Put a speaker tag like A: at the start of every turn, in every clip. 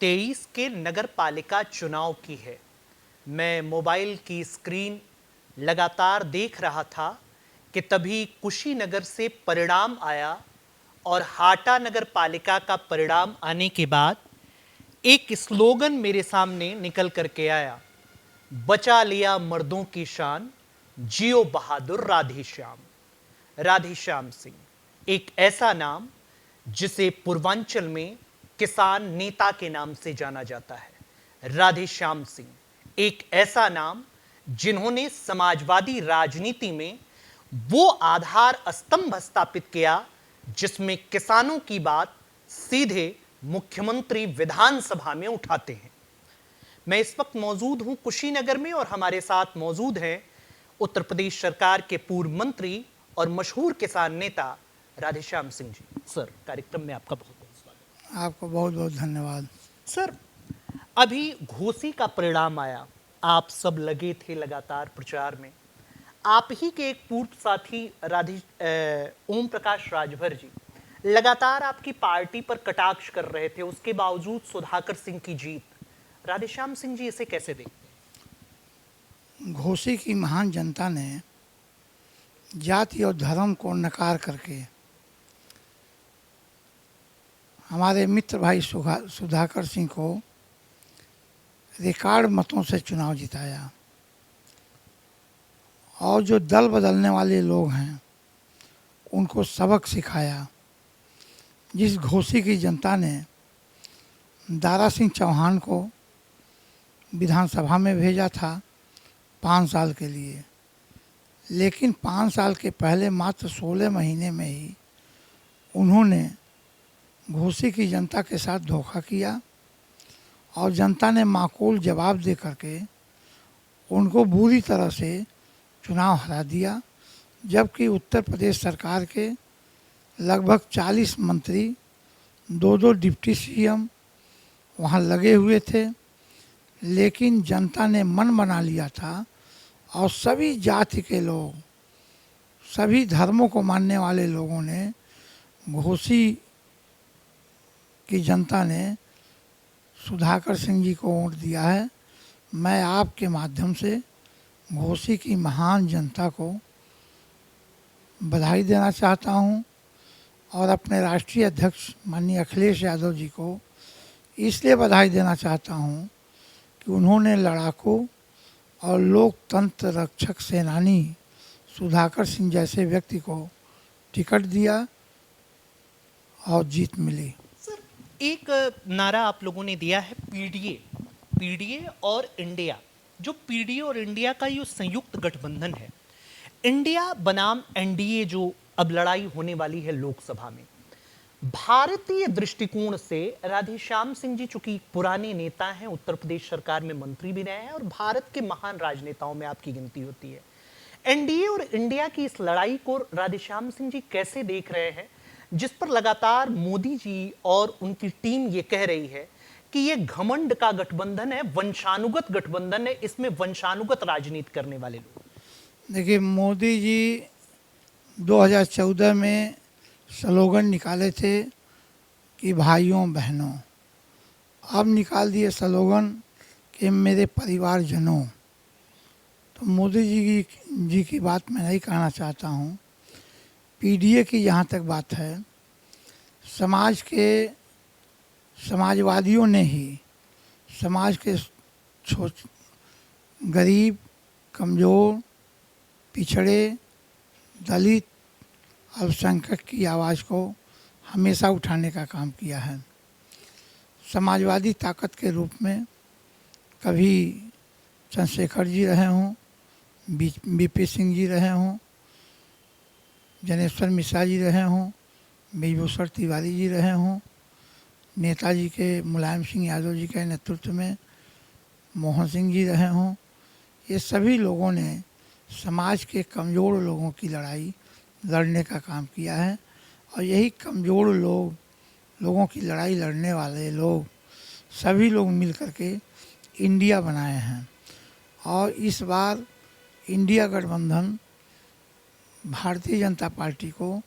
A: 23 के नगर पालिका चुनाव की है। मैं मोबाइल की स्क्रीन लगातार देख रहा था कि तभी कुशीनगर से परिणाम आया और हाटा नगर पालिका का परिणाम आने के बाद एक स्लोगन मेरे सामने निकल करके आया, बचा लिया मर्दों की शान, जियो बहादुर राधेश्याम। राधेश्याम सिंह एक ऐसा नाम जिसे पूर्वांचल में किसान नेता के नाम से जाना जाता है। राधेश्याम सिंह एक ऐसा नाम जिन्होंने समाजवादी राजनीति में वो आधार स्तंभ स्थापित किया जिसमें किसानों की बात सीधे मुख्यमंत्री विधानसभा में उठाते हैं। मैं इस वक्त मौजूद हूं कुशीनगर में और हमारे साथ मौजूद हैं उत्तर प्रदेश सरकार के पूर्व मंत्री और मशहूर किसान नेता राधेश्याम सिंह जी। सर, कार्यक्रम में आपका बहुत बहुत स्वागत।
B: आपको बहुत बहुत धन्यवाद।
A: सर, अभी घोसी का परिणाम आया, आप सब लगे थे लगातार प्रचार में। आप ही के एक पूर्व साथी ओम प्रकाश राजभर जी लगातार आपकी पार्टी पर कटाक्ष कर रहे थे, उसके बावजूद सुधाकर सिंह की जीत। राधेश्याम सिंह जी इसे कैसे देखते हैं?
B: घोसी की महान जनता ने जाति और धर्म को नकार करके हमारे मित्र भाई सुधाकर सिंह को रिकॉर्ड मतों से चुनाव जिताया और जो दल बदलने वाले लोग हैं उनको सबक सिखाया। जिस घोसी की जनता ने दारा सिंह चौहान को विधानसभा में भेजा था 5 साल के लिए, लेकिन 5 साल के पहले मात्र 16 महीने में ही उन्होंने घोसी की जनता के साथ धोखा किया और जनता ने माकूल जवाब दे करके उनको बुरी तरह से चुनाव हरा दिया। जबकि उत्तर प्रदेश सरकार के लगभग 40 मंत्री, 2 डिप्टी सीएम वहाँ लगे हुए थे, लेकिन जनता ने मन बना लिया था और सभी जाति के लोग, सभी धर्मों को मानने वाले लोगों ने, घोसी की जनता ने सुधाकर सिंह जी को वोट दिया है। मैं आपके माध्यम से घोसी की महान जनता को बधाई देना चाहता हूं और अपने राष्ट्रीय अध्यक्ष माननीय अखिलेश यादव जी को इसलिए बधाई देना चाहता हूं कि उन्होंने लड़ाकू और लोकतंत्र रक्षक सेनानी सुधाकर सिंह जैसे व्यक्ति को टिकट दिया और जीत मिली।
A: सर, एक नारा आप लोगों ने दिया है, पीडीए और इंडिया। जो पीडीए और इंडिया का ये संयुक्त गठबंधन है, इंडिया बनाम एनडीए, जो अब लड़ाई होने वाली है लोकसभा में, भारतीय दृष्टिकोण से राधेश्याम सिंह जी चूंकि पुराने नेता हैं, उत्तर प्रदेश सरकार में मंत्री भी रहे हैं और भारत के महान राजनेताओं में आपकी गिनती होती है, एनडीए और इंडिया की इस लड़ाई को राधेश्याम सिंह जी कैसे देख रहे हैं, जिस पर लगातार मोदी जी और उनकी टीम ये कह रही है कि ये घमंड का गठबंधन है, वंशानुगत गठबंधन है, इसमें वंशानुगत राजनीति करने वाले लोग।
B: देखिए, मोदी जी 2014 में स्लोगन निकाले थे कि भाइयों बहनों, अब निकाल दिए स्लोगन कि मेरे परिवारजनों। तो मोदी जी की बात मैं नहीं कहना चाहता हूँ। पीडीए की जहाँ तक बात है, समाजवादियों ने ही समाज के गरीब, कमज़ोर, पिछड़े, दलित, अल्पसंख्यक की आवाज़ को हमेशा उठाने का काम किया है। समाजवादी ताकत के रूप में कभी चंद्रशेखर जी रहे हों, बीपी सिंह जी रहे हों, जनेश्वर मिश्रा जी रहे हों, ब्रिजभूषण तिवारी जी रहे हों, नेताजी के मुलायम सिंह यादव जी के नेतृत्व में मोहन सिंह जी रहे हों, ये सभी लोगों ने समाज के कमज़ोर लोगों की लड़ाई लड़ने का काम किया है और यही कमज़ोर लोगों की लड़ाई लड़ने वाले लोग सभी लोग मिल कर के इंडिया बनाए हैं। और इस बार इंडिया गठबंधन भारतीय जनता पार्टी को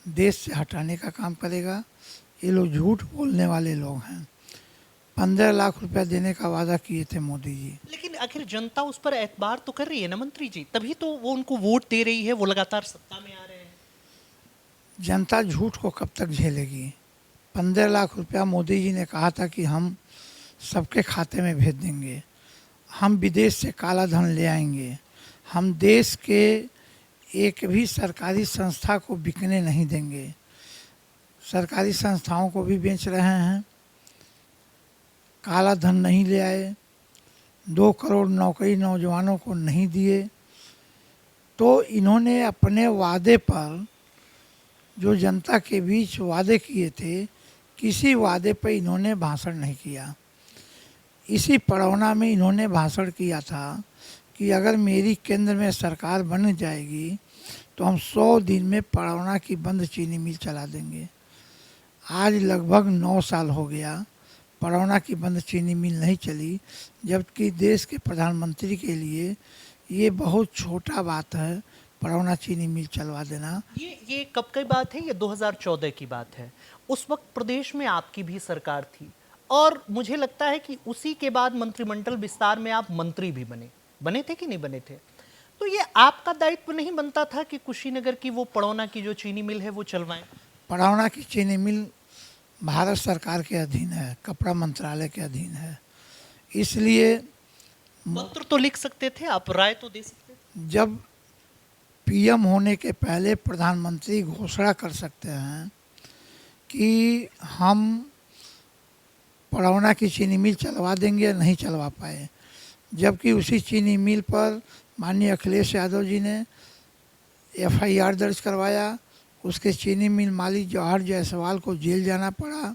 B: देश से हटाने का काम करेगा। ये लोग झूठ बोलने वाले लोग हैं। 15 लाख रुपया देने का वादा किए थे मोदी जी।
A: लेकिन आखिर जनता उस पर एतबार तो कर रही है ना मंत्री जी, तभी तो वो उनको वोट दे रही है, वो लगातार सत्ता में आ रहे हैं।
B: जनता झूठ को कब तक झेलेगी? 15 लाख रुपया मोदी जी ने कहा था कि हम सबके खाते में भेज देंगे, हम विदेश से काला धन ले आएंगे, हम देश के एक भी सरकारी संस्था को बिकने नहीं देंगे। सरकारी संस्थाओं को भी बेच रहे हैं, काला धन नहीं ले आए, 2 करोड़ नौकरी नौजवानों को नहीं दिए। तो इन्होंने अपने वादे पर, जो जनता के बीच वादे किए थे, किसी वादे पर इन्होंने भाषण नहीं किया। इसी पड़ौना में इन्होंने भाषण किया था कि अगर मेरी केंद्र में सरकार बन जाएगी तो हम 100 दिन में पड़ौना की बंद चीनी मिल चला देंगे। आज लगभग 9 साल हो गया, पड़ौना की बंद चीनी मिल नहीं चली, जबकि देश के प्रधानमंत्री के लिए ये बहुत छोटा बात है पड़ौना चीनी मिल चलवा देना।
A: ये कब की बात है? ये 2014 की बात है। उस वक्त प्रदेश में आपकी भी सरकार थी और मुझे लगता है कि उसी के बाद मंत्रिमंडल विस्तार में आप मंत्री भी बने थे कि नहीं बने थे? तो ये आपका दायित्व नहीं बनता था कि कुशीनगर की वो पड़ौना की जो चीनी मिल है वो चलवाएं?
B: पड़ौना की चीनी मिल भारत सरकार के अधीन है, कपड़ा मंत्रालय के अधीन है, इसलिए
A: पत्र तो लिख सकते थे आप, राय तो दे सकते थे।
B: जब पीएम होने के पहले प्रधानमंत्री घोषणा कर सकते हैं कि हम पड़ौना की चीनी मिल चलवा देंगे या नहीं चलवा पाए, जबकि उसी चीनी मिल पर माननीय अखिलेश यादव जी ने एफआईआर दर्ज करवाया, उसके चीनी मिल मालिक जवाहर जायसवाल को जेल जाना पड़ा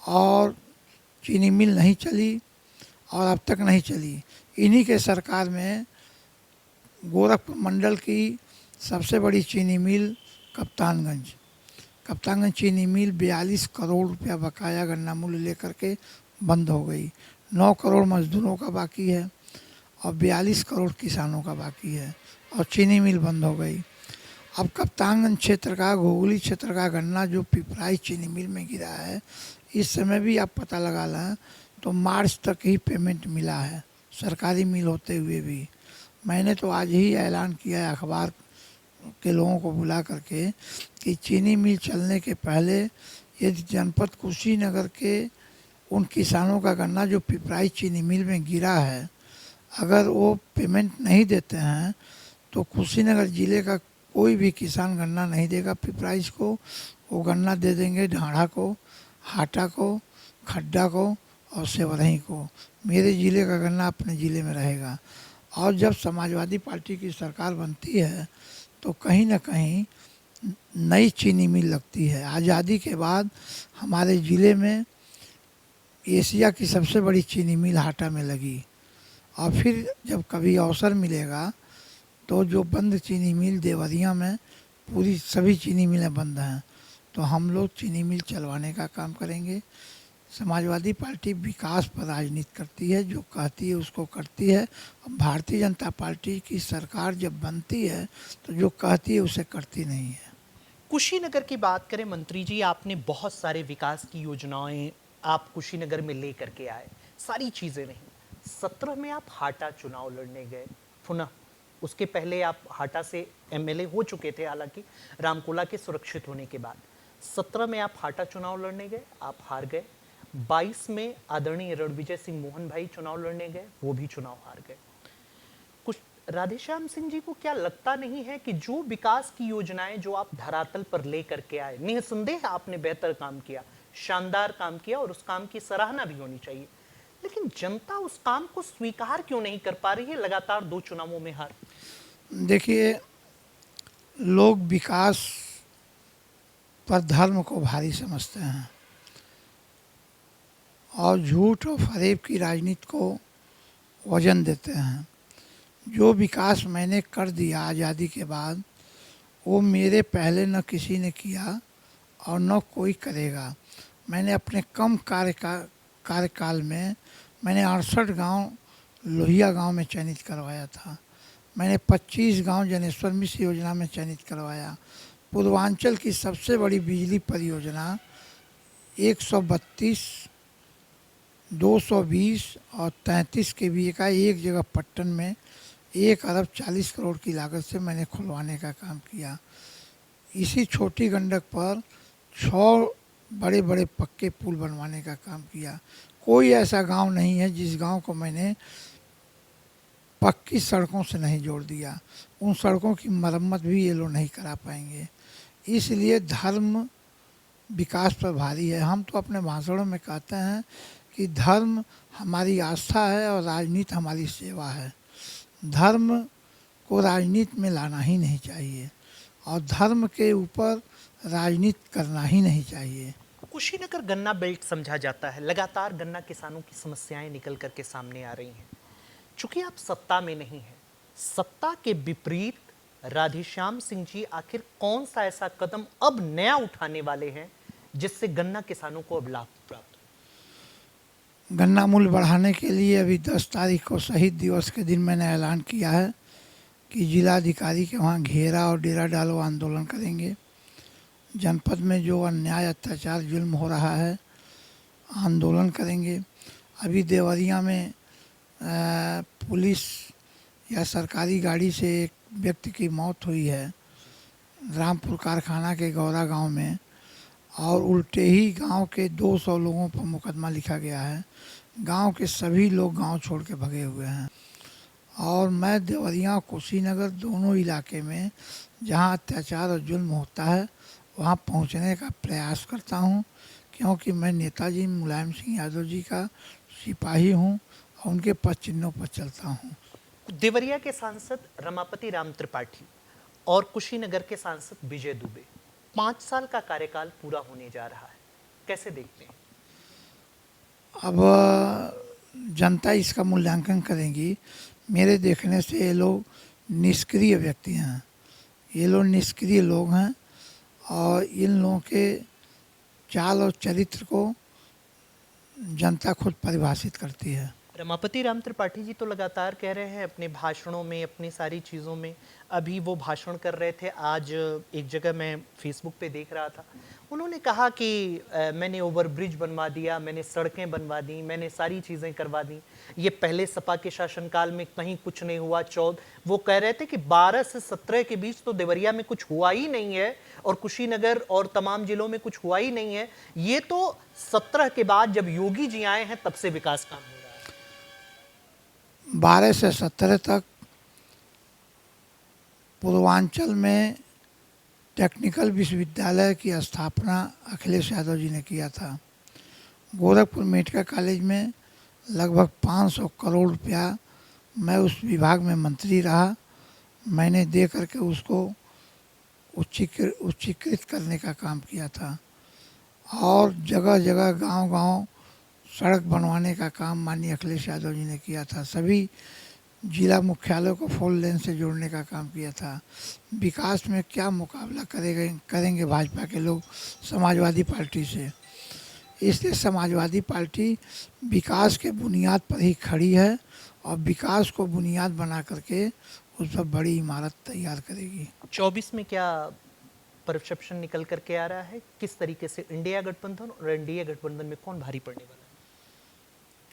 B: और चीनी मिल नहीं चली और अब तक नहीं चली। इन्हीं के सरकार में गोरखपुर मंडल की सबसे बड़ी चीनी मिल कप्तानगंज चीनी मिल 42 करोड़ रुपया बकाया गन्ना मूल्य लेकर के बंद हो गई। 9 करोड़ मजदूरों का बाकी है और 42 करोड़ किसानों का बाकी है और चीनी मिल बंद हो गई। अब कप्तानगंज क्षेत्र का, घोगली क्षेत्र का गन्ना जो पिपराई चीनी मिल में गिरा है, इस समय भी आप पता लगा लें तो मार्च तक ही पेमेंट मिला है, सरकारी मिल होते हुए भी। मैंने तो आज ही ऐलान किया है अखबार के लोगों को बुला करके कि चीनी मिल चलने के पहले यदि जनपद कुशीनगर के उन किसानों का गन्ना जो पिपराई चीनी मिल में गिरा है, अगर वो पेमेंट नहीं देते हैं तो कुशीनगर ज़िले का कोई भी किसान गन्ना नहीं देगा पिपराइज को, वो गन्ना दे देंगे ढाढ़ा को, हाटा को, खड्डा को और सेवरही को। मेरे ज़िले का गन्ना अपने ज़िले में रहेगा। और जब समाजवादी पार्टी की सरकार बनती है तो कहीं ना कहीं नई चीनी मिल लगती है। आज़ादी के बाद हमारे ज़िले में एशिया की सबसे बड़ी चीनी मिल हाटा में लगी और फिर जब कभी अवसर मिलेगा तो जो बंद चीनी मिल देवरिया में, पूरी सभी चीनी मिलें बंद हैं, तो हम लोग चीनी मिल चलवाने का काम करेंगे। समाजवादी पार्टी विकास पर राजनीति करती है, जो कहती है उसको करती है। भारतीय जनता पार्टी की सरकार जब बनती है तो जो कहती है उसे करती नहीं है।
A: कुशीनगर की बात करें मंत्री जी, आपने बहुत सारे विकास की योजनाएं आप कुशीनगर में ले करके आए, सारी चीज़ें नहीं। 17 में आप हाटा चुनाव लड़ने गए पुनः, उसके पहले आप हाटा से एमएलए हो चुके थे, हालांकि रामकोला के सुरक्षित होने के बाद। 17 में आप हाटा चुनाव लड़ने गए, आप हार गए। 22 में आदरणीय रणविजय सिंह मोहन भाई चुनाव लड़ने गए, वो भी चुनाव हार गए। कुछ राधेश्याम सिंह जी को क्या लगता नहीं है कि जो विकास की योजनाएं जो आप धरातल पर ले करके आए, निसंदेह आपने बेहतर काम किया, शानदार काम किया और उस काम की सराहना भी होनी चाहिए, लेकिन जनता उस काम को स्वीकार क्यों नहीं कर पा रही है लगातार 2 चुनावों में हार?
B: देखिए, लोग विकास पर धर्म को भारी समझते हैं और झूठ और फरेब की राजनीति को वजन देते हैं। जो विकास मैंने कर दिया आज़ादी के बाद, वो मेरे पहले न किसी ने किया और न कोई करेगा। मैंने अपने कम कार्यकाल में मैंने 68 गांव लोहिया गांव में चयनित करवाया था। मैंने 25 गांव जनेश्वर मिश्र योजना में चयनित करवाया। पूर्वांचल की सबसे बड़ी बिजली परियोजना 132 220 और 33 केवीए का एक जगह पट्टन में 1 अरब 40 करोड़ की लागत से मैंने खुलवाने का काम किया। इसी छोटी गंडक पर 6 बड़े बड़े पक्के पुल बनवाने का काम किया। कोई ऐसा गांव नहीं है जिस गांव को मैंने पक्की सड़कों से नहीं जोड़ दिया। उन सड़कों की मरम्मत भी ये लोग नहीं करा पाएंगे। इसलिए धर्म विकास पर भारी है। हम तो अपने भाषणों में कहते हैं कि धर्म हमारी आस्था है और राजनीति हमारी सेवा है। धर्म को राजनीति में लाना ही नहीं चाहिए और धर्म के ऊपर राजनीति करना ही नहीं चाहिए।
A: कुशीनगर गन्ना बेल्ट समझा जाता है, लगातार गन्ना किसानों की समस्याएं निकल करके सामने आ रही हैं। चूंकि आप सत्ता में नहीं हैं, सत्ता के विपरीत राधेश्याम सिंह जी आखिर कौन सा ऐसा कदम अब नया उठाने वाले हैं जिससे गन्ना किसानों को अब लाभ प्राप्त हो?
B: गन्ना मूल्य बढ़ाने के लिए अभी 10 तारीख को शहीद दिवस के दिन मैंने ऐलान किया है कि जिलाधिकारी के वहाँ घेरा और डेरा डालो आंदोलन करेंगे। जनपद में जो अन्याय अत्याचार जुल्म हो रहा है आंदोलन करेंगे। अभी देवरिया में पुलिस या सरकारी गाड़ी से एक व्यक्ति की मौत हुई है रामपुर कारखाना के गौरा गांव में, और उल्टे ही गांव के 200 लोगों पर मुकदमा लिखा गया है। गांव के सभी लोग गांव छोड़ के भगे हुए हैं। और मैं देवरिया कुशीनगर दोनों इलाके में जहां अत्याचार और जुल्म होता है वहां पहुंचने का प्रयास करता हूं, क्योंकि मैं नेताजी मुलायम सिंह यादव जी का सिपाही हूं और उनके पद चिन्हों पर चलता हूं।
A: देवरिया के सांसद रमापति राम त्रिपाठी और कुशीनगर के सांसद विजय दुबे, 5 साल का कार्यकाल पूरा होने जा रहा है, कैसे देखते हैं?
B: अब जनता इसका मूल्यांकन करेगी। मेरे देखने से ये लोग निष्क्रिय व्यक्ति हैं, ये लोग निष्क्रिय लोग हैं और इन लोगों के चाल और चरित्र को जनता खुद परिभाषित करती है।
A: रमापति राम त्रिपाठी जी तो लगातार कह रहे हैं अपने भाषणों में, अपनी सारी चीज़ों में, अभी वो भाषण कर रहे थे, आज एक जगह मैं फेसबुक पे देख रहा था, उन्होंने कहा कि मैंने ओवरब्रिज बनवा दिया, मैंने सड़कें बनवा दी, मैंने सारी चीज़ें करवा दी। ये पहले सपा के शासनकाल में कहीं कुछ नहीं हुआ। वो कह रहे थे कि 12 से 17 के बीच तो देवरिया में कुछ हुआ ही नहीं है और कुशीनगर और तमाम जिलों में कुछ हुआ ही नहीं है। ये तो 17 के बाद जब योगी जी आए हैं तब से विकास काम हो रहा है।
B: 12 से 17 तक पूर्वांचल में टेक्निकल विश्वविद्यालय की स्थापना अखिलेश यादव जी ने किया था। गोरखपुर मेडिकल कॉलेज में लगभग 500 करोड़ रुपया मैं उस विभाग में मंत्री रहा, मैंने दे करके उसको उच्चीकृत करने का काम किया था। और जगह जगह गांव-गांव सड़क बनवाने का काम माननीय अखिलेश यादव जी ने किया था। सभी जिला मुख्यालयों को 4 लेन से जोड़ने का काम किया था। विकास में क्या मुकाबला करेंगे भाजपा के लोग समाजवादी पार्टी से। इसलिए समाजवादी पार्टी विकास के बुनियाद पर ही खड़ी है और विकास को बुनियाद बना करके उस पर बड़ी इमारत तैयार करेगी।
A: 24 में क्या परसेप्शन निकल करके आ रहा है, किस तरीके से इंडिया गठबंधन और एनडीए गठबंधन में कौन भारी पड़ने वाला है?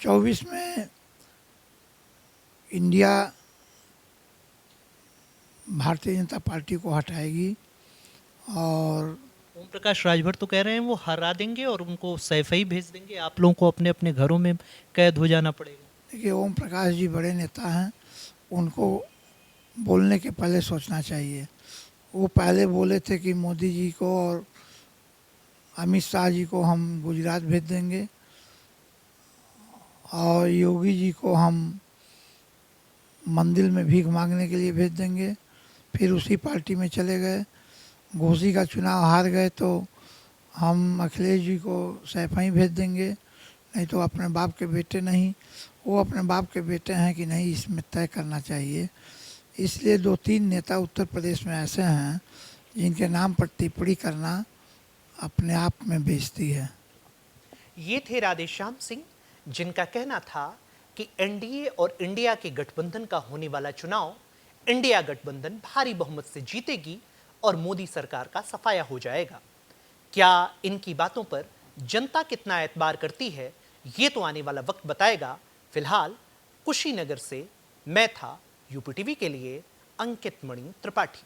B: 24 में इंडिया भारतीय जनता पार्टी को हटाएगी और
A: ओम प्रकाश राजभर तो कह रहे हैं वो हरा देंगे और उनको सैफ ही भेज देंगे, आप लोगों को अपने अपने घरों में कैद हो जाना पड़ेगा।
B: देखिए, ओम प्रकाश जी बड़े नेता हैं, उनको बोलने के पहले सोचना चाहिए। वो पहले बोले थे कि मोदी जी को और अमित शाह जी को हम गुजरात भेज देंगे और योगी जी को हम मंदिर में भीख मांगने के लिए भेज देंगे। फिर उसी पार्टी में चले गए, घोसी का चुनाव हार गए तो हम अखिलेश जी को सैफई भेज देंगे, नहीं तो अपने बाप के बेटे नहीं। वो अपने बाप के बेटे हैं कि नहीं, इसमें तय करना चाहिए। इसलिए 2-3 नेता उत्तर प्रदेश में ऐसे हैं जिनके नाम पर टिप्पणी करना अपने आप में बेइज्जती है।
A: ये थे राधेश्याम सिंह, जिनका कहना था कि एनडीए और इंडिया के गठबंधन का होने वाला चुनाव इंडिया गठबंधन भारी बहुमत से जीतेगी और मोदी सरकार का सफाया हो जाएगा। क्या इनकी बातों पर जनता कितना एतबार करती है, ये तो आने वाला वक्त बताएगा। फिलहाल कुशीनगर से मैं था यूपी टीवी के लिए अंकित मणि त्रिपाठी।